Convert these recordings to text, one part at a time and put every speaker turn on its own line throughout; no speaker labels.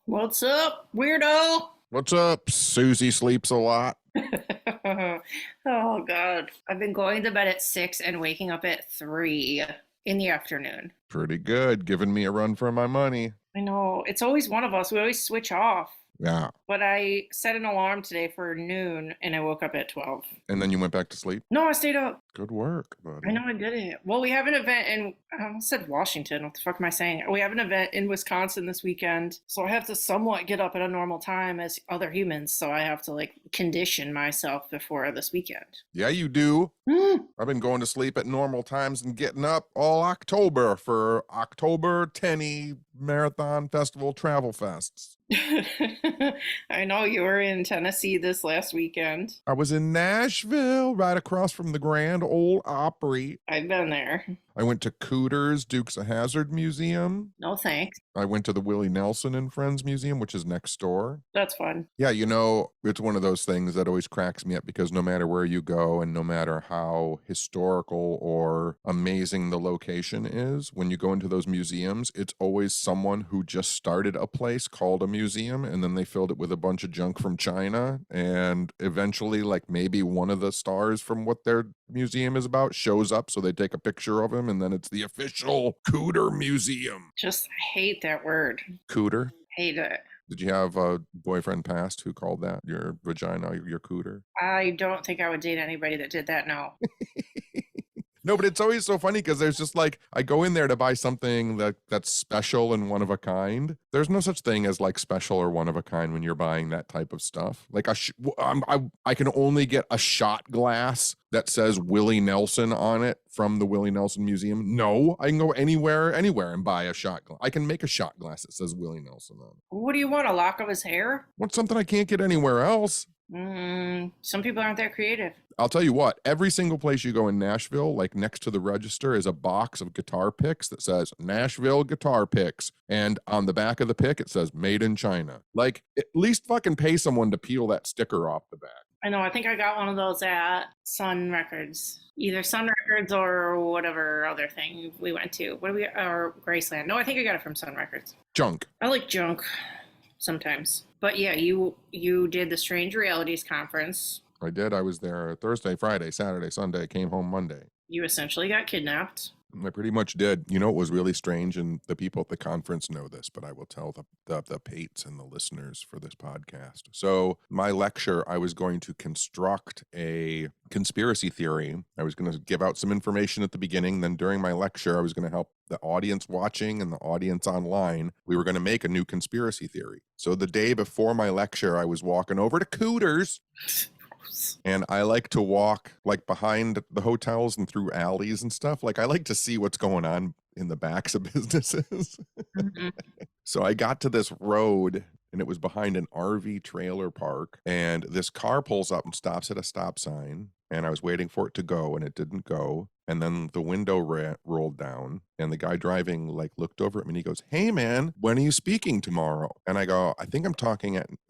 What's up, weirdo?
What's up? Susie sleeps a lot.
Oh, God. I've been going to bed at 6 and waking up at 3 in the afternoon.
Pretty good. Giving me a run for my money.
I know. It's always one of us. We always switch off.
Yeah.
But I set an alarm today for noon and I woke up at 12.
And then you went back to sleep?
No, I stayed up.
Good work, buddy.
I know I did it. Well, we have an event in, I almost said Washington. What the fuck am I saying? We have an event in Wisconsin this weekend. So I have to somewhat get up at a normal time as other humans. So I have to condition myself before this weekend.
Yeah, you do. I've been going to sleep at normal times and getting up all October for October Tenney Marathon Festival Travel Fests.
I know you were in Tennessee this last weekend.
I was in Nashville, right across from the Grand Ole Opry.
I've been there.
I went to Cooters, Dukes of Hazzard Museum.
No thanks.
I went to the Willie Nelson and Friends Museum, which is next door.
That's fun.
Yeah, it's one of those things that always cracks me up because no matter where you go and no matter how historical or amazing the location is, when you go into those museums, it's always someone who just started a place called a museum and then they filled it with a bunch of junk from China. And eventually, maybe one of the stars from what their museum is about shows up. So they take a picture of him and then it's the official Cooter Museum.
Just hate that word.
Cooter?
Hate it.
Did you have a boyfriend past who called that your vagina, your cooter?
I don't think I would date anybody that did that, no.
No, but it's always so funny because there's just I go in there to buy something that's special and one of a kind. There's no such thing as special or one of a kind when you're buying that type of stuff. I can only get a shot glass that says Willie Nelson on it from the Willie Nelson Museum. No, I can go anywhere and buy a shot glass. I can make a shot glass that says Willie Nelson on it.
What do you want, a lock of his hair?
What's something I can't get anywhere else?
Some people aren't that creative.
I'll tell you what, every single place you go in Nashville, next to the register is a box of guitar picks that says Nashville guitar picks. And on the back of the pick, it says made in China. At least fucking pay someone to peel that sticker off the back.
I know. I think I got one of those at Sun Records. Either Sun Records or whatever other thing we went to. Or Graceland. No, I think I got it from Sun Records.
Junk.
I like junk sometimes. But yeah, you did the Strange Realities Conference.
I did. I was there Thursday, Friday, Saturday, Sunday, came home Monday.
You essentially got kidnapped.
I pretty much did. You know, it was really strange, and the people at the conference know this, but I will tell the pates and the listeners for this podcast. So my lecture, I was going to construct a conspiracy theory. I was going to give out some information at the beginning. Then during my lecture, I was going to help the audience watching and the audience online. We were going to make a new conspiracy theory. So the day before my lecture, I was walking over to Cooters. And I like to walk behind the hotels and through alleys and stuff. I like to see what's going on in the backs of businesses. Mm-hmm. So I got to this road and it was behind an RV trailer park. And this car pulls up and stops at a stop sign. And I was waiting for it to go and it didn't go. And then the window rolled down and the guy driving looked over at me and he goes, "Hey man, when are you speaking tomorrow?" And I go, "I think I'm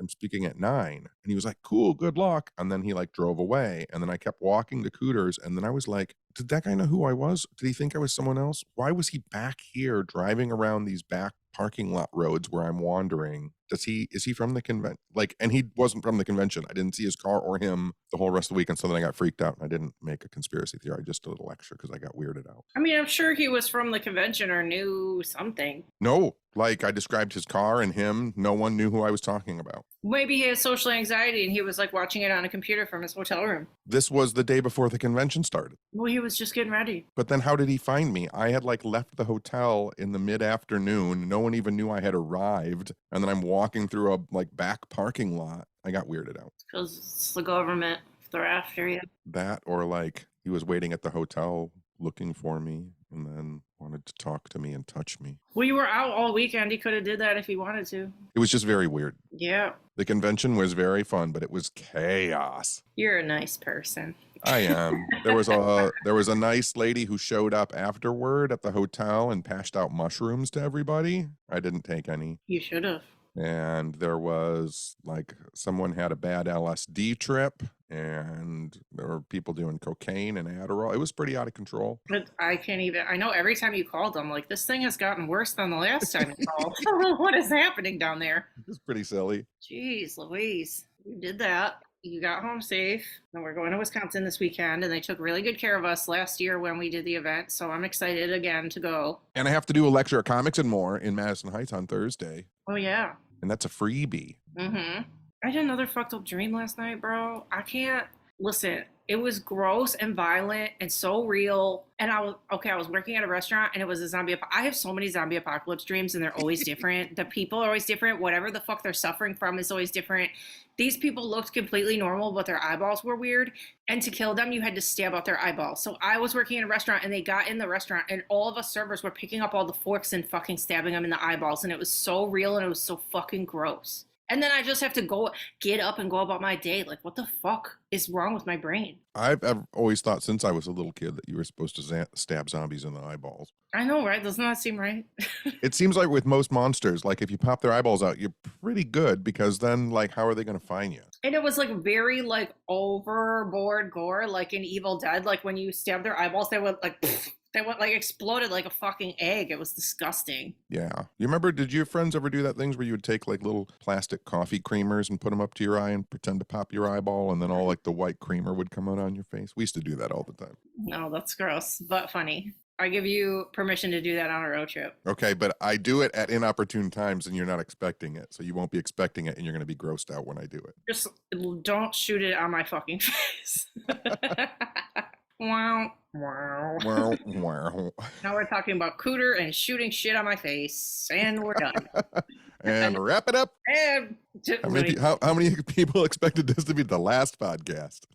speaking at 9. And he was like, "Cool, good luck." And then he drove away. And then I kept walking to Cooters. And then I was like, did that guy know who I was? Did he think I was someone else? Why was he back here driving around these back parking lot roads where I'm wandering? Is he from the convention? And he wasn't from the convention. I didn't see his car or him the whole rest of the week. And so then I got freaked out and I didn't make a conspiracy theory. I just did a lecture because I got weirded out.
I mean, I'm sure he was from the convention or knew something.
No, I described his car and him. No one knew who I was talking about.
Maybe he has social anxiety and he was watching it on a computer from his hotel room.
This was the day before the convention started.
Well, he was just getting ready.
But then how did he find me? I had left the hotel in the mid-afternoon. No one even knew I had arrived. And then I'm walking through a back parking lot. I got weirded out.
Because it's the government. They're after you.
That or he was waiting at the hotel looking for me and then wanted to talk to me and touch me.
Well, you were out all weekend. He could have did that if he wanted to.
It was just very weird.
Yeah.
The convention was very fun, but it was chaos.
You're a nice person.
I am. There was a nice lady who showed up afterward at the hotel and passed out mushrooms to everybody. I didn't take any.
You should have.
And there was like someone had a bad LSD trip, and there were people doing cocaine and Adderall. It was pretty out of control.
But I can't even. I know every time you called, I'm like, this thing has gotten worse than the last time you called. What is happening down there?
It was pretty silly.
Jeez Louise. You did that. You got home safe. And we're going to Wisconsin this weekend, and they took really good care of us last year when we did the event. So I'm excited again to go.
And I have to do a lecture at Comics and More in Madison Heights on Thursday.
Oh, yeah.
And that's a freebie.
Mm-hmm. I had another fucked up dream last night, bro. I can't listen. It was gross and violent and so real. And I was working at a restaurant, and it was a zombie. I have so many zombie apocalypse dreams, and they're always different. The people are always different. Whatever the fuck they're suffering from is always different. These people looked completely normal, but their eyeballs were weird. And to kill them, you had to stab out their eyeballs. So I was working in a restaurant, and they got in the restaurant, and all of us servers were picking up all the forks and fucking stabbing them in the eyeballs. And it was so real, and it was so fucking gross. And then I just have to get up and go about my day. Like, what the fuck is wrong with my brain?
I've always thought since I was a little kid that you were supposed to stab zombies in the eyeballs.
I know, right? Doesn't that seem right?
It seems like with most monsters, like if you pop their eyeballs out, you're pretty good, because then like how are they going to find you?
And it was like very like overboard gore, like in Evil Dead. Like when you stab their eyeballs, they went like exploded like a fucking egg. It was disgusting.
Yeah. You remember, did your friends ever do that things where you would take like little plastic coffee creamers and put them up to your eye and pretend to pop your eyeball, and then all like the white creamer would come out on your face? We used to do that all the time.
No, that's gross, but funny. I give you permission to do that on a road trip.
Okay, but I do it at inopportune times and you're not expecting it. So you won't be expecting it, and you're going to be grossed out when I do it.
Just don't shoot it on my fucking face. Wow.
Wow, wow.
Now we're talking about Cooter and shooting shit on my face, and we're done.
And wrap it up.
And
How many people expected this to be the last podcast?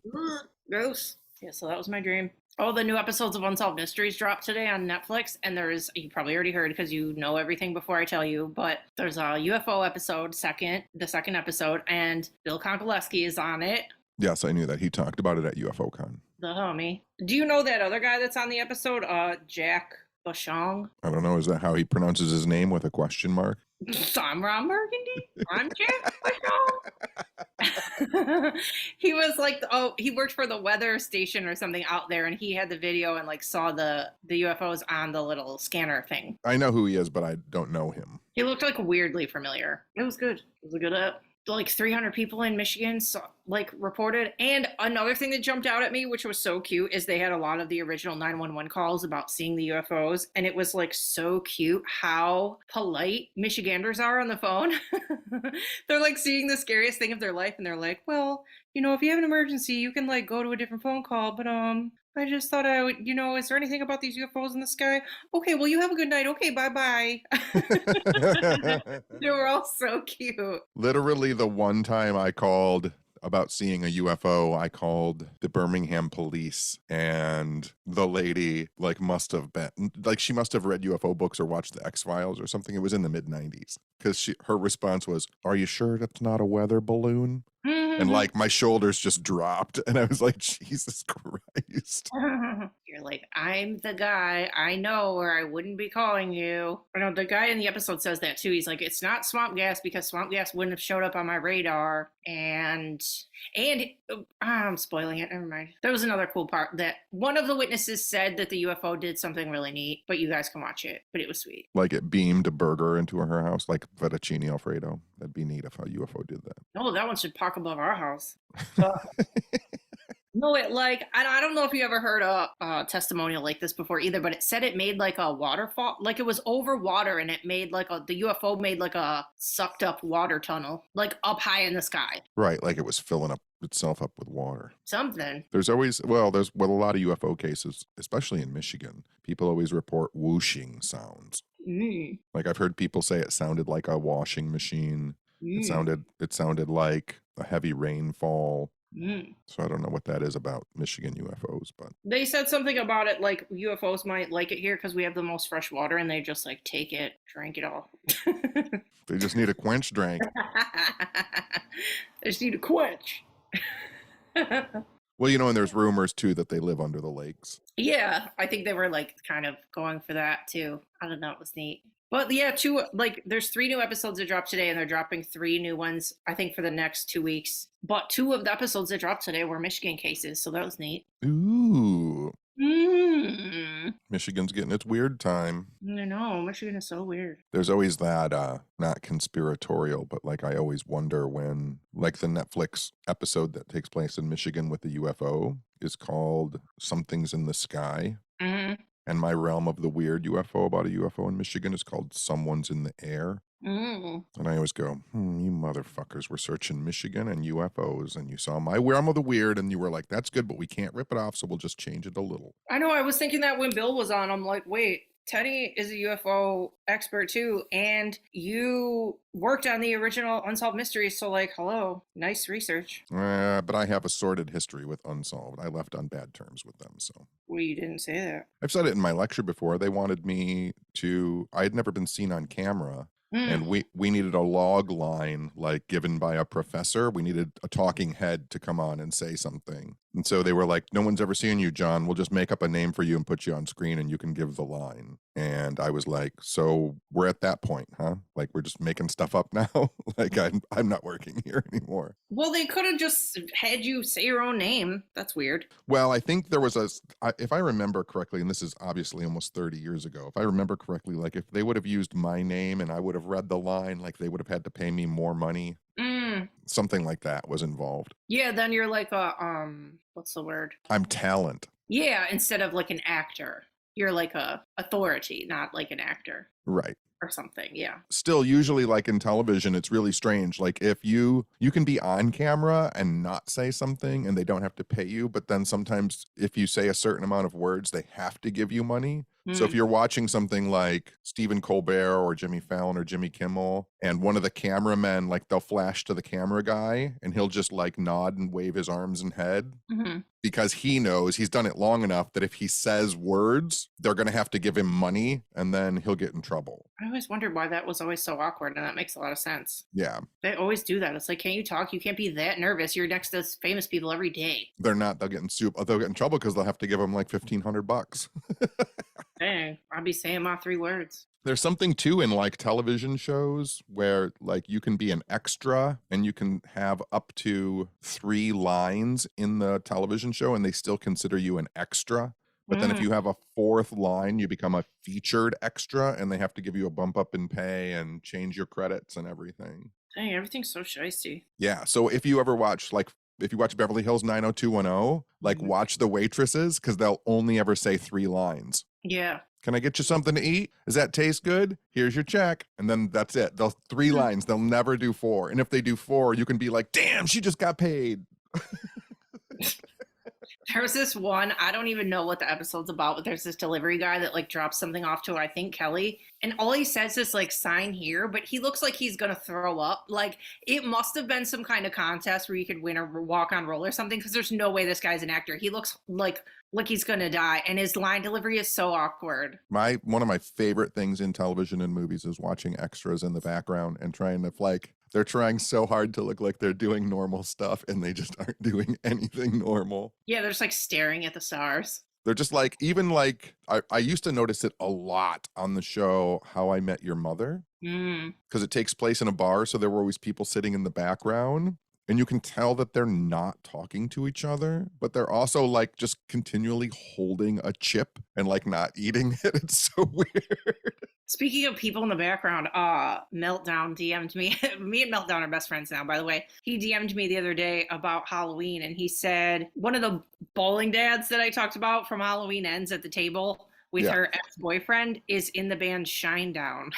Gross. Yeah, so that was my dream. Oh, the new episodes of Unsolved Mysteries dropped today on Netflix, and you probably already heard because you know everything before I tell you, but there's a UFO episode, the second episode, and Bill Konkoleski is on it.
Yes, I knew that. He talked about it at UFOCon.
The homie. Do you know that other guy that's on the episode? Jack Bashong?
I don't know. Is that how he pronounces his name, with a question mark?
I'm Ron Burgundy. I'm Jack Bashong. He was like, he worked for the weather station or something out there, and he had the video and like saw the UFOs on the little scanner thing.
I know who he is, but I don't know him.
He looked like weirdly familiar. It was good. It was a good like 300 people in Michigan reported. And another thing that jumped out at me, which was so cute, is they had a lot of the original 911 calls about seeing the UFOs. And it was like so cute how polite Michiganders are on the phone. They're like seeing the scariest thing of their life, and they're like, well, if you have an emergency, you can like go to a different phone call. But I just thought I would, is there anything about these UFOs in the sky? Okay, well, you have a good night. Okay, bye-bye. They were all so cute.
Literally, the one time I called about seeing a UFO, I called the Birmingham police, and the lady must have read UFO books or watched the X-Files or something. It was in the mid-90s, because her response was, "Are you sure that's not a weather balloon?" And my shoulders just dropped, and I was like, Jesus Christ.
You're like, I'm the guy. I know, or I wouldn't be calling you. I know the guy in the episode says that too. He's like, it's not swamp gas, because swamp gas wouldn't have showed up on my radar. And I'm spoiling it. Never mind. There was another cool part that one of the witnesses said that the UFO did something really neat, but you guys can watch it. But it was sweet.
Like it beamed a burger into her house, like fettuccine Alfredo. That'd be neat if a UFO did that.
No, that one should park above our house. No, I don't know if you ever heard a testimonial like this before either, but it said it made like a waterfall, like it was over water, and it made the UFO made like a sucked up water tunnel, like up high in the sky.
Right, like it was filling itself up with water.
Something.
There's with a lot of UFO cases, especially in Michigan, people always report whooshing sounds. Like I've heard people say it sounded like a washing machine. It sounded like a heavy rainfall. So I don't know what that is about Michigan UFOs, but
they said something about it like UFOs might like it here because we have the most fresh water, and they just take it, drink it all.
They just need a quench drink.
They just need a quench.
Well, and there's rumors too that they live under the lakes.
Yeah, I think they were kind of going for that too. I don't know, it was neat. But yeah, there's 3 new episodes that dropped today, and they're dropping 3 new ones, I think, for the next 2 weeks. But 2 of the episodes that dropped today were Michigan cases, so that was neat.
Ooh,
Mm.
Michigan's getting its weird time.
I know, Michigan is so weird.
There's always that, not conspiratorial, but like I always wonder when, like the Netflix episode that takes place in Michigan with the UFO is called Something's in the Sky.
Mhm.
And my realm of the weird UFO about a UFO in Michigan is called Someone's in the Air.
Mm.
And I always go, you motherfuckers were searching Michigan and UFOs, and you saw my realm of the weird, and you were like, that's good, but we can't rip it off, so we'll just change it a little.
I know, I was thinking that when Bill was on, I'm like, wait, Tenney is a UFO expert too, and you worked on the original Unsolved Mysteries, so like, hello, nice research.
But I have a sordid history with Unsolved. I left on bad terms with them, so.
Well, you didn't say that.
I've said it in my lecture before. They wanted me to, I had never been seen on camera. And we needed a log line like given by a professor. We needed a talking head to come on and say something. And so they were like, no one's ever seen you, John. We'll just make up a name for you and put you on screen and you can give the line. And I was like, so we're at that point, huh? Like we're just making stuff up now? Like I'm not working here anymore.
Well, they could have just had you say your own name. That's weird.
Well, I think there was if I remember correctly, and this is obviously almost 30 years ago, if I remember correctly, like if they would have used my name and I would have read the line, like they would have had to pay me more money. Something like that was involved.
Yeah, then you're like a, what's the word?
I'm talent.
Yeah, instead of like an actor. You're like a authority, not like an actor.
Right.
Or something, yeah.
Still, usually like in television, it's really strange. Like if you can be on camera and not say something and they don't have to pay you, but then sometimes if you say a certain amount of words, they have to give you money. So if you're watching something like Stephen Colbert or Jimmy Fallon or Jimmy Kimmel, and one of the cameramen, like they'll flash to the camera guy and he'll just like nod and wave his arms and head because he knows he's done it long enough that if he says words, they're going to have to give him money and then he'll get in trouble.
I always wondered why that was always so awkward, and that makes a lot of sense.
Yeah.
They always do that. It's like, can't you talk? You can't be that nervous. You're next to famous people every day.
They're not. They'll get in trouble because they'll have to give them like $1,500.
Dang, I'll be saying my 3 words.
There's something too in like television shows where like you can be an extra and you can have up to 3 lines in the television show and they still consider you an extra. But then if you have a 4th line, you become a featured extra and they have to give you a bump up in pay and change your credits and everything.
Dang, everything's so shysty.
Yeah. So if you ever watch if you watch Beverly Hills 90210, like watch the waitresses because they'll only ever say 3 lines.
Yeah.
Can I get you something to eat? Does that taste good? Here's your check. And then that's it. They'll 3 lines. They'll never do 4. And if they do 4, you can be like, damn, she just got paid.
There was this one, I don't even know what the episode's about, but there's this delivery guy that like drops something off to, I think, Kelly. And all he says is like, sign here, but he looks like he's going to throw up. Like it must have been some kind of contest where you could win or walk on roll or something. Cause there's no way this guy's an actor. He looks like he's going to die. And his line delivery is so awkward.
One of my favorite things in television and movies is watching extras in the background and trying to they're trying so hard to look like they're doing normal stuff and they just aren't doing anything normal.
Yeah, they're just like staring at the stars.
They're just like, even like, I used to notice it a lot on the show How I Met Your Mother. Because it takes place in a bar. So there were always people sitting in the background. And you can tell that they're not talking to each other, but they're also like just continually holding a chip and like not eating it. It's so weird.
Speaking of people in the background, Meltdown DM'd me. Me and Meltdown are best friends now, by the way. He DM'd me the other day about Halloween, and he said one of the bowling dads that I talked about from Halloween Ends at the table with her ex-boyfriend is in the band Shinedown.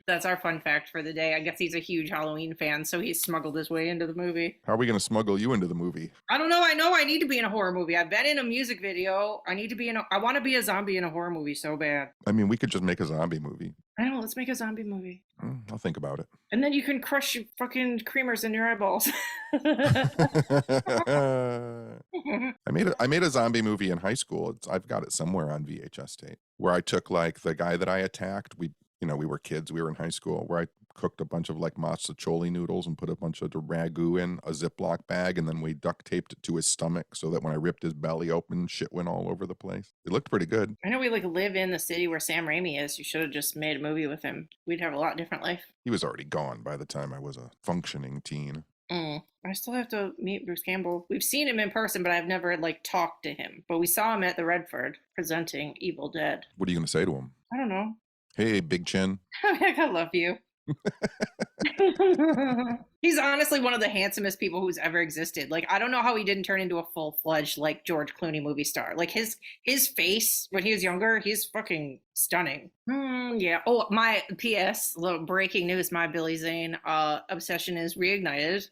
That's our fun fact for the day. I guess he's a huge Halloween fan, so he smuggled his way into the movie.
How are we going to smuggle you into the movie?
I don't know. I know I need to be in a horror movie. I've been in a music video. I want to be a zombie in a horror movie so bad.
I mean, we could just make a zombie movie.
I know. Let's make a zombie movie.
I'll think about it.
And then you can crush your fucking creamers in your eyeballs.
I made a zombie movie in high school. I've got it somewhere on VHS tape where I took like the guy that I attacked. We were kids. We were in high school where I cooked a bunch of like mazzacholi noodles and put a bunch of the ragu in a Ziploc bag, and then we duct taped it to his stomach so that when I ripped his belly open, shit went all over the place. It looked pretty good.
I know we like live in the city where Sam Raimi is. You should have just made a movie with him. We'd have a lot different life.
He was already gone by the time I was a functioning teen.
I still have to meet Bruce Campbell. We've seen him in person, but I've never like talked to him. But we saw him at the Redford presenting Evil Dead.
What are you going to say to him?
I don't know.
Hey, Big Chin.
I love you. He's honestly one of the handsomest people who's ever existed. Like, I don't know how he didn't turn into a full-fledged like George Clooney movie star. Like his face when he was younger, he's fucking stunning. Yeah. Oh, my PS, little breaking news, my Billy Zane obsession is reignited.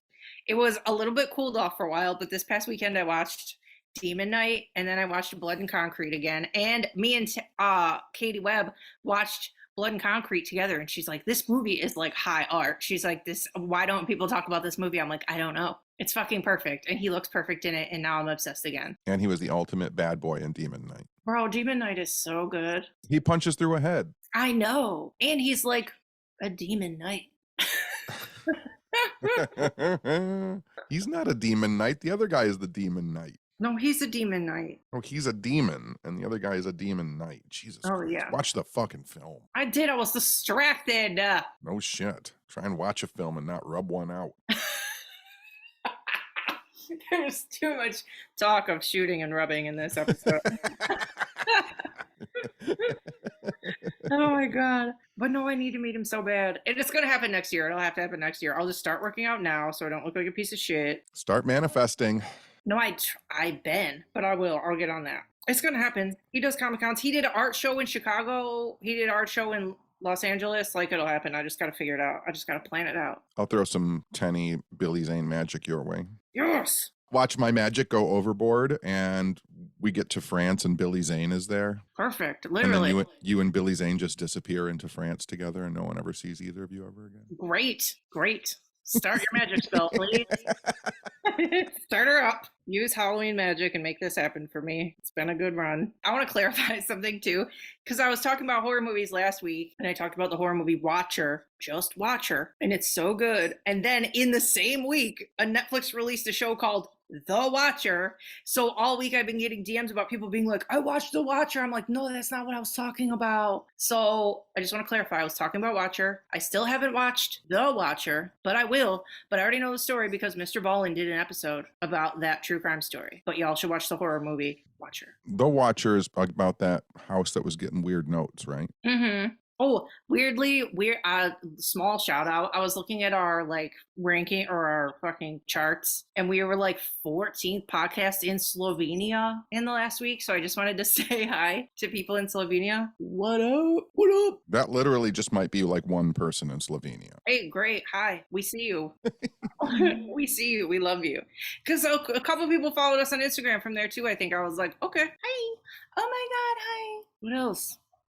It was a little bit cooled off for a while, but this past weekend I watched Demon Knight, and then I watched Blood and Concrete again. And me and Katie Webb watched Blood and Concrete together, and she's like, this movie is like high art. She's like, this, why don't people talk about this movie? I'm like, I don't know. It's fucking perfect, and he looks perfect in it, and now I'm obsessed again.
And he was the ultimate bad boy in Demon Knight.
Bro, Demon Knight is so good.
He punches through a head.
I know. And he's like a demon knight.
He's not a demon knight. The other guy is the demon knight.
No, he's a demon knight.
Oh, he's a demon, and the other guy is a demon knight. Jesus Christ.
Yeah.
Watch the fucking film.
I did. I was distracted.
No shit. Try and watch a film and not rub one out.
There's too much talk of shooting and rubbing in this episode. Oh my god. But no, I need to meet him so bad. And it's going to happen next year. It'll have to happen next year. I'll just start working out now so I don't look like a piece of shit.
Start manifesting.
No, I've been, but I will. I'll get on that. It's going to happen. He does Comic-Cons. He did an art show in Chicago. He did an art show in Los Angeles. Like, it'll happen. I just got to figure it out. I just got to plan it out.
I'll throw some Tenney Billy Zane magic your way.
Yes.
Watch my magic go overboard, and we get to France, and Billy Zane is there.
Perfect. Literally.
And then you and Billy Zane just disappear into France together, and no one ever sees either of you ever again.
Great. Start your magic spell, please. Start her up. Use Halloween magic and make this happen for me. It's been a good run. I want to clarify something too, because I was talking about horror movies last week, and I talked about the horror movie Watcher, just Watcher, and it's so good. And then in the same week, a Netflix released a show called The Watcher. So all week I've been getting DMs about people being like, I watched The Watcher. I'm like, no, that's not what I was talking about. So I just want to clarify. I was talking about Watcher. I still haven't watched The Watcher, but I will. But I already know the story because Mr. Ballin did an episode about that true crime story. But y'all should watch the horror movie Watcher.
The Watcher is about that house that was getting weird notes, right?
Mm-hmm. Oh, weirdly, small shout out. I was looking at our like ranking or our fucking charts, and we were like 14th podcast in Slovenia in the last week. So I just wanted to say hi to people in Slovenia. What up? What up?
That literally just might be like one person in Slovenia.
Hey, great. Hi. We see you. We see you. We love you. Because a couple people followed us on Instagram from there too. I think I was like, okay. Hi. Oh my God. Hi. What else?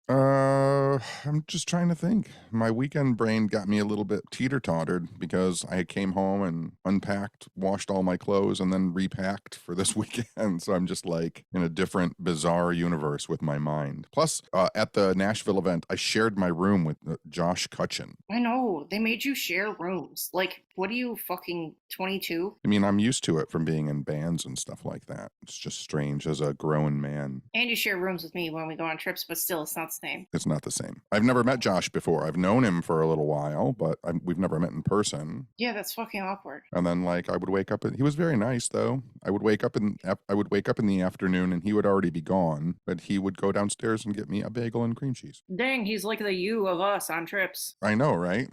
I'm just trying to think. My weekend brain got me a little bit teeter-tottered because I came home and unpacked, washed all my clothes, and then repacked for this weekend. So I'm just like in a different, bizarre universe with my mind. Plus, at the Nashville event, I shared my room with Josh Cutchin.
I know. They made you share rooms. Like, what are you, fucking 22?
I mean, I'm used to it from being in bands and stuff like that. It's just strange as a grown man.
And you share rooms with me when we go on trips, but still, it's not the same.
It's not the same. I've never met Josh before. I've known him for a little while, but we've never met in person.
Yeah, that's fucking awkward.
And then, like, I would wake up. He was very nice, though. I would wake up in the afternoon, and he would already be gone. But he would go downstairs and get me a bagel and cream cheese.
Dang, he's like the you of us on trips.
I know, right?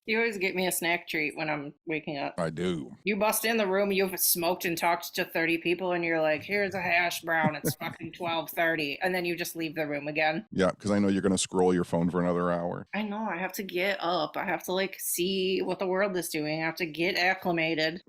You always get me a snack treat when I'm waking up.
I do.
You bust in the room, you've smoked and talked to 30 people, and you're like, here's a hash brown. It's fucking 12:30. And then you just leave the room again.
Yeah, because I know you're going to scroll your phone for another hour.
I know. I have to get up. I have to, like, see what the world is doing. I have to get acclimated.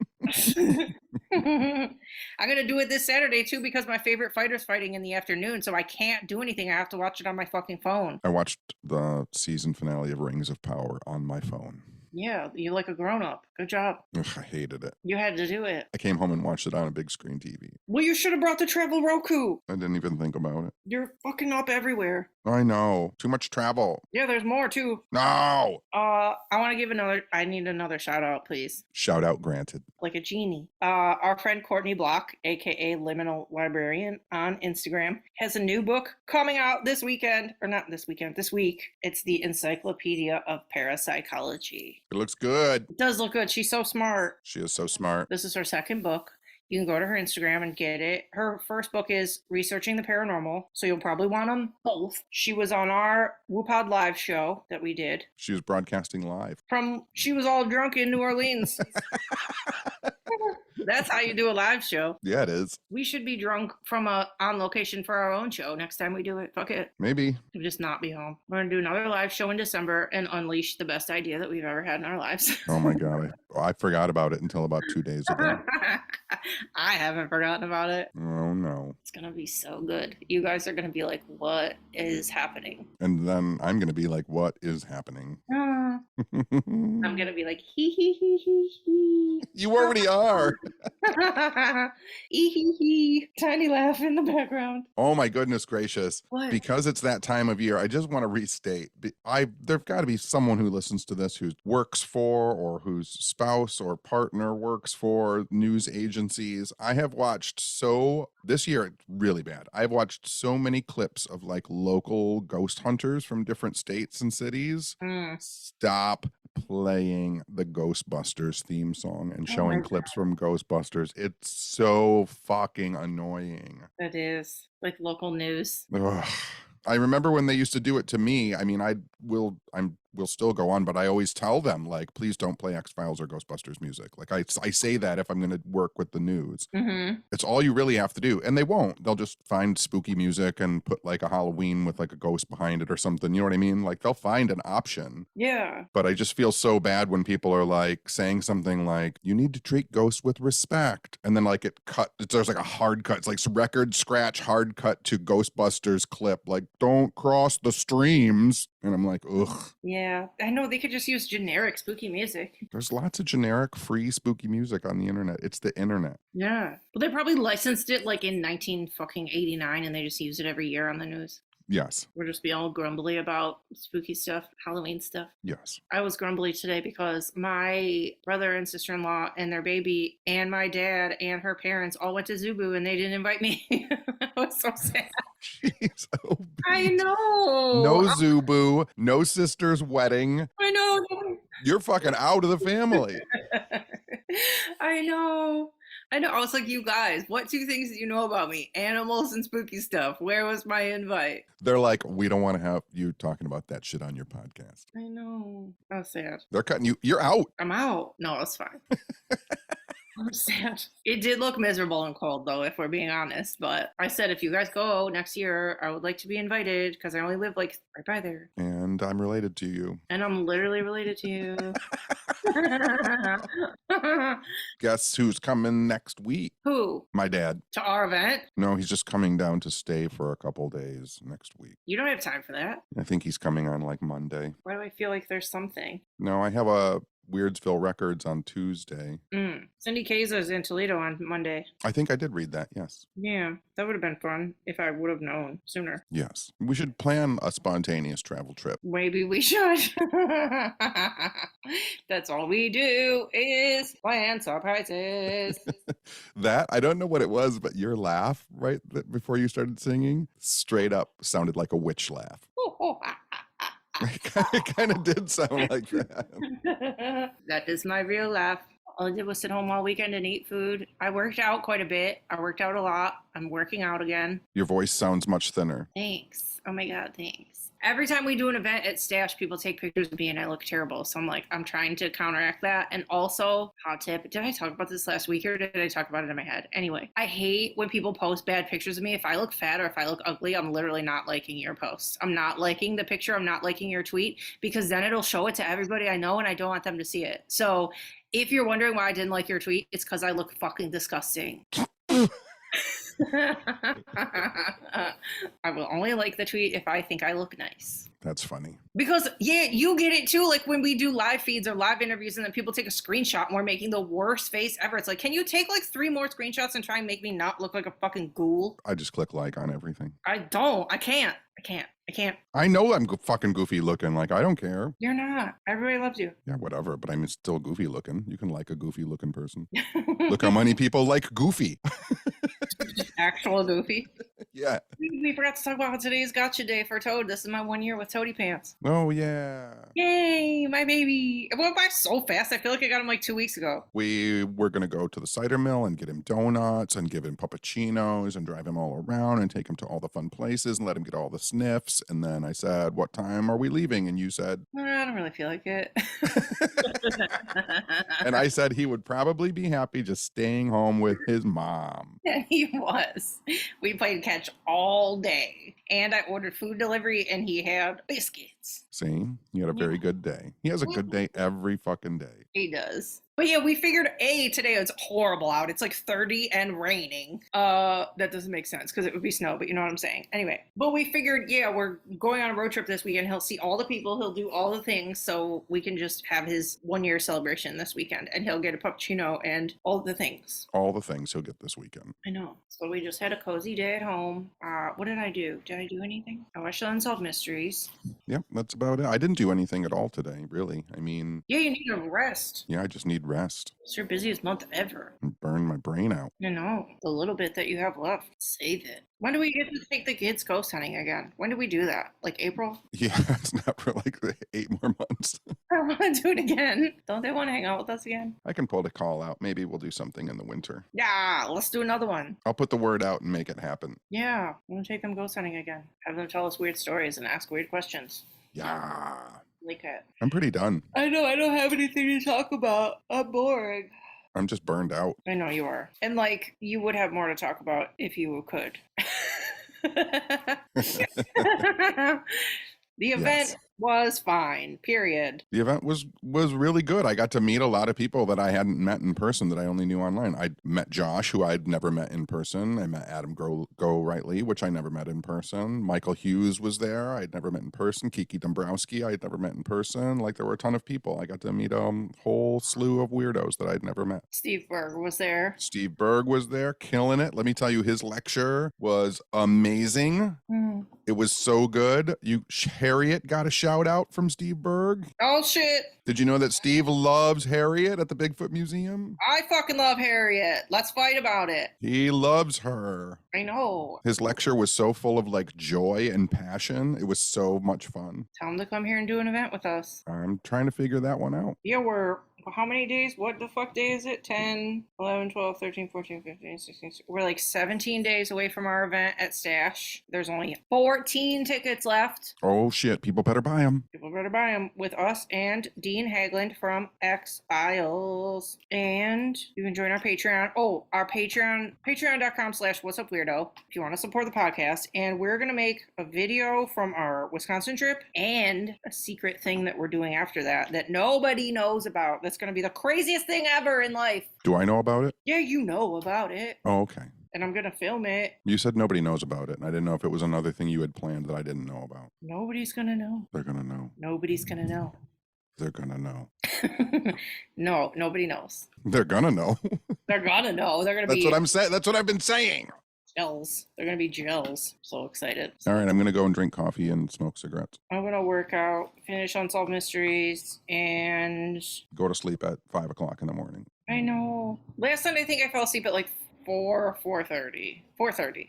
I'm going to do it this Saturday, too, because my favorite fighter's fighting in the afternoon, so I can't do anything. I have to watch it on my fucking phone.
I watched the season finale of Rings of Power on my phone.
Yeah, you're like a grown-up. Good job.
Ugh, I hated it.
You had to do it.
I came home and watched it on a big screen TV.
Well, you should have brought the travel Roku.
I didn't even think about it.
You're fucking up everywhere.
I know. Too much travel.
Yeah, there's more too.
No.
I need another shout out, please.
Shout out granted.
Like a genie. Our friend Courtney Block, aka Liminal Librarian on Instagram, has a new book coming out this weekend. Or not this weekend, this week. It's the Encyclopedia of Parapsychology.
It looks good.
It does look good. She's so smart.
She is so smart.
This is her second book. You can go to her Instagram and get it. Her first book is Researching the Paranormal, so you'll probably want them both. She was on our WooPod live show that we did.
She was broadcasting live.
She was all drunk in New Orleans. That's how you do a live show.
Yeah, it is.
We should be drunk from on location for our own show next time we do it. Fuck it.
Maybe.
We'll just not be home. We're going to do another live show in December and unleash the best idea that we've ever had in our lives.
Oh my God. I forgot about it until about 2 days ago.
I haven't forgotten about it.
Oh no.
It's going to be so good. You guys are going to be like, what is happening?
And then I'm going to be like, what is happening?
I'm going to be like, hee hee hee hee hee.
You already are.
Hee hee hee. Tiny laugh in the background.
Oh my goodness gracious.
What?
Because it's that time of year, I just want to restate. There've got to be someone who listens to this who works for or whose spouse or partner works for news agencies. I have watched this year, it's really bad. I've watched so many clips of like local ghost hunters from different states and cities. Stop playing the Ghostbusters theme song and showing clips from Ghostbusters. It's so fucking annoying.
It is like local news.
Ugh. I remember when they used to do it to me. I mean, we'll still go on, but I always tell them, like, please don't play X-Files or Ghostbusters music. Like, I say that if I'm going to work with the news.
Mm-hmm.
It's all you really have to do. And they won't. They'll just find spooky music and put, like, a Halloween with, like, a ghost behind it or something. You know what I mean? Like, they'll find an option.
Yeah.
But I just feel so bad when people are, like, saying something like, you need to treat ghosts with respect. And then, like, there's, like, a hard cut. It's, like, record scratch hard cut to Ghostbusters clip. Like, don't cross the streams. And I'm like, ugh.
Yeah, I know they could just use generic spooky music.
There's lots of generic free spooky music on the internet. It's the internet.
Yeah. But they probably licensed it like in 1989 and they just use it every year on the news.
Yes.
We'll just be all grumbly about spooky stuff, Halloween stuff.
Yes.
I was grumbly today because my brother and sister-in-law and their baby and my dad and her parents all went to Zubu and they didn't invite me. I was so sad.
Jeez, oh,
I know.
No Zubu, no sister's wedding.
I know.
You're fucking out of the family.
I know. I was like, you guys, what two things do you know about me? Animals and spooky stuff. Where was my invite?
They're like, we don't want to have you talking about that shit on your podcast.
I know. I was sad.
They're cutting you. You're out.
I'm out. No, it's fine. I'm sad. It did look miserable and cold, though, if we're being honest. But I said, if you guys go next year, I would like to be invited because I only live like right by there.
And I'm related to you.
And I'm literally related to you.
Guess who's coming next week?
Who?
My dad.
To our event?
No, he's just coming down to stay for a couple days next week.
You don't have time for that.
I think he's coming on like Monday.
Why do I feel like there's something?
No, I have a Weirdsville Records on Tuesday.
Cindy Kaza's in Toledo on Monday.
I think I did read that, yes.
Yeah, that would have been fun if I would have known sooner.
Yes. We should plan a spontaneous travel trip.
Maybe we should. That's all we do is plan surprises.
That, I don't know what it was, but your laugh right before you started singing straight up sounded like a witch laugh. It kind of did sound like that.
That is my real laugh. All I did was sit home all weekend and eat food. I worked out quite a bit. I worked out a lot. I'm working out again.
Your voice sounds much thinner.
Thanks. Oh my God, thanks. Every time we do an event at Stash, people take pictures of me and I look terrible. So I'm trying to counteract that. And also, hot tip, did I talk about this last week or did I talk about it in my head? Anyway, I hate when people post bad pictures of me. If I look fat or if I look ugly, I'm literally not liking your post. I'm not liking the picture. I'm not liking your tweet because then it'll show it to everybody I know and I don't want them to see it. So if you're wondering why I didn't like your tweet, it's because I look fucking disgusting. I will only like the tweet if I think I look nice.
That's funny.
Because, yeah, you get it too. Like when we do live feeds or live interviews and then people take a screenshot and we're making the worst face ever. It's like, can you take like 3 more screenshots and try and make me not look like a fucking ghoul?
I just click like on everything.
I don't. I can't.
I know I'm fucking goofy looking. Like, I don't care.
You're not. Everybody loves you.
Yeah, whatever. But I'm still goofy looking. You can like a goofy looking person. Look how many people like goofy.
Actual goofy.
Yeah.
We forgot to talk about today's gotcha day for Toad. This is my 1 year with Toady Pants.
Oh, yeah.
Yay, my baby. It went by so fast. I feel like I got him like 2 weeks ago.
We were going to go to the cider mill and get him donuts and give him puppuccinos and drive him all around and take him to all the fun places and let him get all the sniffs. And then I said, what time are we leaving? And you said,
I don't really feel like it.
and I said he would probably be happy just staying home with his mom.
Yeah, he was. We played catch all day. And I ordered food delivery and he had biscuits.
See, he had a very good day. He has a good day every fucking day.
He does. But yeah, we figured today it's horrible out. It's like 30 and raining. That doesn't make sense because it would be snow, but you know what I'm saying. Anyway, but we figured, yeah, we're going on a road trip this weekend. He'll see all the people. He'll do all the things. So we can just have his 1 year celebration this weekend and he'll get a puppuccino and all the things.
All the things he'll get this weekend.
I know. So we just had a cozy day at home. What did I do? Did I do anything? I watched Unsolved Mysteries.
Yep, that's about it. I didn't do anything at all today, really. I mean...
Yeah, you need a rest.
Yeah, I just need rest.
It's your busiest month ever.
Burn my brain out.
You know, the little bit that you have left, save it. When do we get to take the kids ghost hunting again? When do we do that? Like April?
Yeah, it's not for like 8 more months.
I want to do it again. Don't they want to hang out with us again?
I can pull the call out. Maybe we'll do something in the winter.
Yeah, let's do another one.
I'll put the word out and make it happen.
Yeah, we'll take them ghost hunting again. Have them tell us weird stories and ask weird questions.
Yeah.
Like it.
I'm pretty done.
I know, I don't have anything to talk about. I'm boring.
I'm just burned out.
I know you are. And like, you would have more to talk about if you could. The event was fine, period.
The event was really good. I got to meet a lot of people that I hadn't met in person that I only knew online. I met Josh, who I'd never met in person. I met Adam Go Rightly, which I never met in person. Michael Hughes was there. I'd never met in person. Kiki Dombrowski, I'd never met in person. Like, there were a ton of people. I got to meet a whole slew of weirdos that I'd never met.
Steve Berg was there.
Steve Berg was there, killing it. Let me tell you, his lecture was amazing. It was so good. Harriet got a shout out from Steve Berg.
Oh, shit.
Did you know that Steve loves Harriet at the Bigfoot Museum?
I fucking love Harriet. Let's fight about it.
He loves her.
I know.
His lecture was so full of like joy and passion. It was so much fun.
Tell him to come here and do an event with us.
I'm trying to figure that one out.
Yeah, we're... How many days? What the fuck day is it? 10, 11, 12, 13, 14, 15, 16. We're like 17 days away from our event at Stash. There's only 14 tickets left.
Oh shit, people better buy them.
People better buy them with us and Dean Hagland from X-Files. And you can join our Patreon. Oh, our Patreon, patreon.com/whatsupweirdo if you want to support the podcast. And we're going to make a video from our Wisconsin trip and a secret thing that we're doing after that nobody knows about. That's going to be the craziest thing ever in life.
Do I know about it?
Yeah, you know about it.
Oh, okay.
And I'm going to film it.
You said nobody knows about it, and I didn't know if it was another thing you had planned that I didn't know about.
Nobody's going to know.
They're going to know.
Nobody's going to know.
They're going to know.
No, nobody knows.
They're going to know.
They're going to know. They're going to be...
That's what I'm saying. That's what I've been saying.
Gels. They're going to be gels. So excited.
All right, I'm going to go and drink coffee and smoke cigarettes.
I'm going to work out, finish Unsolved Mysteries, and...
Go to sleep at 5 o'clock in the morning.
I know. Last night I think I fell asleep at like 4:30,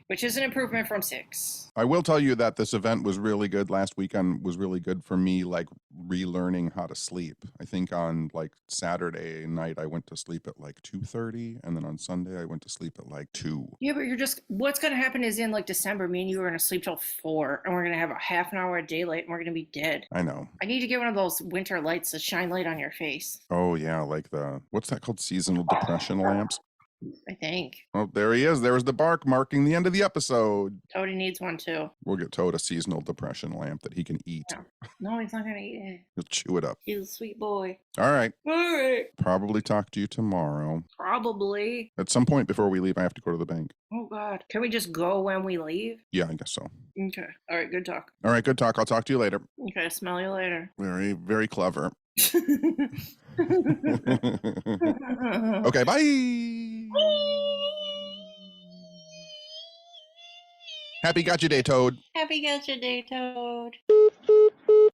which is an improvement from 6.
I will tell you that this event was really good. Last weekend was really good for me, like relearning how to sleep. I think on like Saturday night, I went to sleep at like 2:30, and then on Sunday, I went to sleep at like 2.
Yeah, but what's going to happen is in like December, me and you are going to sleep till 4, and we're going to have a half an hour of daylight, and we're going to be dead.
I know.
I need to get one of those winter lights that shine light on your face.
Oh, yeah, like what's that called? Seasonal depression lamps?
I think.
Oh, there he is. There's the bark marking the end of the episode.
Toady needs one too.
We'll get Toad a seasonal depression lamp that he can eat.
Yeah. No, he's not gonna eat it.
He'll chew it up.
He's a sweet boy.
All right.
All right.
Probably talk to you tomorrow.
Probably.
At some point before we leave, I have to go to the bank.
Oh God. Can we just go when we leave?
Yeah, I guess so.
Okay. All right. Good talk.
All right, good talk. I'll talk to you later.
Okay. Smell you later.
Very, very clever. Okay, bye. Happy Gotcha Day, Toad.
Happy Gotcha Day, Toad.